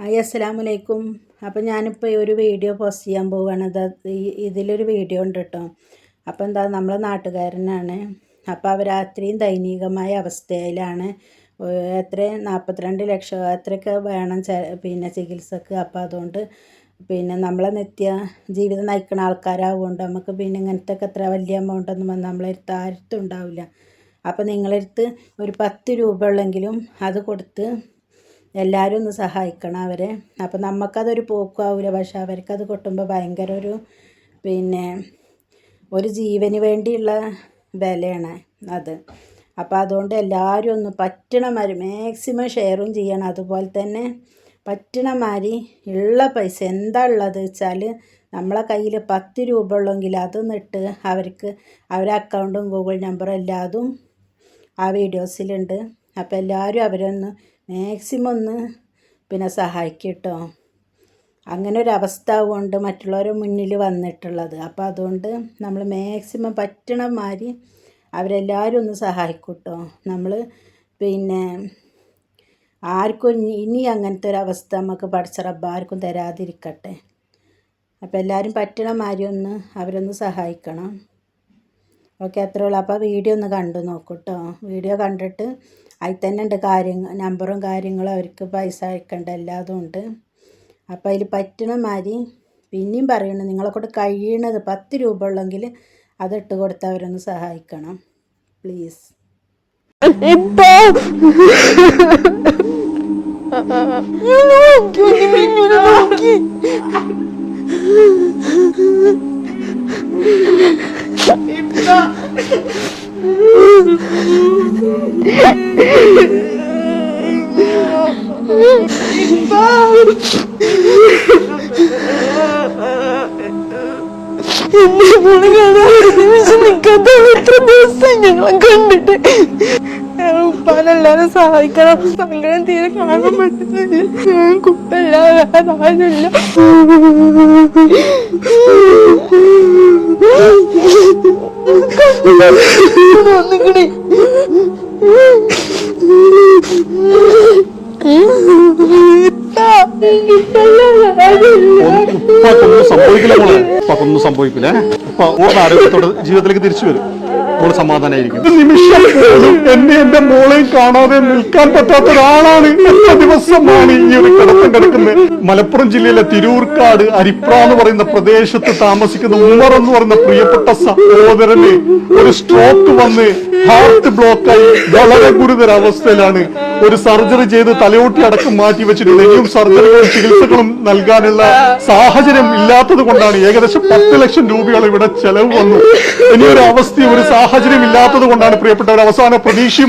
Hi അസ്സലാമലൈക്കും. അപ്പോൾ ഞാനിപ്പോൾ ഒരു വീഡിയോ പോസ്റ്റ് ചെയ്യാൻ പോവുകയാണ്. ഇതിലൊരു വീഡിയോ ഉണ്ട് കേട്ടോ. അപ്പോൾ നമ്മളെ നാട്ടുകാരനാണ്. അപ്പോൾ അവർ അത്രയും ദയനീയമായ അവസ്ഥയിലാണ്. എത്ര 42 ലക്ഷം അത്രയൊക്കെ വേണം ചികിത്സക്ക്. അപ്പോൾ അതുകൊണ്ട് നമ്മളെ നിത്യ ജീവിതം നയിക്കുന്ന ആൾക്കാരാവുകൊണ്ട് നമുക്ക് ഇങ്ങനത്തെ എത്ര വലിയ എമൗണ്ടൊന്നും നമ്മളെടുത്ത് ആർത്തും ഉണ്ടാവില്ല. അപ്പോൾ നിങ്ങളടുത്ത് ഒരു 10 രൂപ ഉള്ളെങ്കിലും അത് കൊടുത്ത് എല്ലാവരും ഒന്ന് സഹായിക്കണം അവരെ. അപ്പോൾ നമുക്കതൊരു പോക്കാവില്ല, പക്ഷെ അവർക്കത് കൊട്ടുമ്പോൾ ഭയങ്കര ഒരു ജീവന് വേണ്ടിയുള്ള വിലയാണ് അത്. അപ്പോൾ അതുകൊണ്ട് എല്ലാവരും ഒന്ന് പറ്റണമാതിരി മാക്സിമം ഷെയറും ചെയ്യണം. അതുപോലെ തന്നെ പറ്റണമാതിരി ഉള്ള പൈസ എന്താ ഉള്ളത് വെച്ചാൽ നമ്മളെ കയ്യിൽ 10 രൂപ ഉള്ളെങ്കിൽ അതൊന്നിട്ട് അവർക്ക് അവരെ അക്കൗണ്ടും ഗൂഗിൾ നമ്പറും എല്ലാതും ആ വീഡിയോസിലുണ്ട്. അപ്പോൾ എല്ലാവരും അവരൊന്ന് മാക്സിമം ഒന്ന് സഹായിക്കും കേട്ടോ. അങ്ങനെ ഒരു അവസ്ഥ കൊണ്ട് മറ്റുള്ളവരുടെ മുന്നിൽ വന്നിട്ടുള്ളത്. അപ്പോൾ അതുകൊണ്ട് നമ്മൾ മാക്സിമം പറ്റണ മാതിരി അവരെല്ലാവരും ഒന്ന് സഹായിക്കും കേട്ടോ. നമ്മൾ ആർക്കും ഇനി അങ്ങനത്തെ ഒരു അവസ്ഥ നമുക്ക് പഠിച്ച റബ്ബ് ആർക്കും തരാതിരിക്കട്ടെ. അപ്പോൾ എല്ലാവരും പറ്റണ മാതിരി ഒന്ന് അവരൊന്ന് സഹായിക്കണം. ഓക്കെ, അത്രേ ഉള്ളൂ. അപ്പോൾ വീഡിയോ ഒന്ന് കണ്ടു നോക്കൂ കേട്ടോ. വീഡിയോ കണ്ടിട്ട് അതിൽ തന്നെ ഉണ്ട് നമ്പറും കാര്യങ്ങളും, അവർക്ക് പൈസ അയക്കേണ്ട എല്ലാതും ഉണ്ട്. അപ്പോൾ അതിൽ പറ്റണ മാതിരി പിന്നെയും പറയണം, നിങ്ങളെ കൊണ്ട് കഴിയണത് 10 രൂപ ഉള്ളെങ്കിൽ അതിട്ട് കൊടുത്ത് അവരൊന്ന് സഹായിക്കണം പ്ലീസ്. ഞങ്ങളെ കണ്ടിട്ട് ഉപ്പാനെല്ലാരും സഹായിക്കണം. സങ്കടം തീരെ കാണാൻ പറ്റുന്നില്ല. കുട്ടല്ലാതെ ആരുമില്ല. വന്നിക്കണേ ഒന്നും സംഭവിക്കില്ല. പൂർണ്ണ ആരോഗ്യത്തോടെ ജീവിതത്തിലേക്ക് തിരിച്ചു വരും. മോള് സമാധാനമായിരിക്കും. നിമിഷം എന്നെ എന്റെ മോളെയും കാണാതെ നിൽക്കാൻ പറ്റാത്ത ഒരാളാണ്. എത്ര ദിവസമാണ് ഈ ഒരു കിടത്തം കിടക്കുന്നത്. മലപ്പുറം ജില്ലയിലെ തിരൂർക്കാട് അരിപ്ര എന്ന് പറയുന്ന പ്രദേശത്ത് താമസിക്കുന്ന ഉമർ എന്ന് പറയുന്ന പ്രിയപ്പെട്ട സഹോദരന് ഒരു സ്ട്രോക്ക് വന്ന് ഹാർട്ട് ബ്ലോക്കായി വളരെ ഗുരുതര അവസ്ഥയിലാണ്. ഒരു സർജറി ചെയ്ത് തലയോട്ടി അടക്കം മാറ്റി വെച്ചിട്ടുണ്ട്. ഇനിയും സർജറികളും ചികിത്സകളും നൽകാനുള്ള സാഹചര്യം ഇല്ലാത്തത് കൊണ്ടാണ് ഏകദേശം 10 ലക്ഷം രൂപയോളം ഇവിടെ ചെലവ് വന്നു. ഇനിയൊരു അവസ്ഥ ഒരു സാഹചര്യം ഇല്ലാത്തത് കൊണ്ടാണ് പ്രിയപ്പെട്ടവർ അവസാന പ്രതീക്ഷയും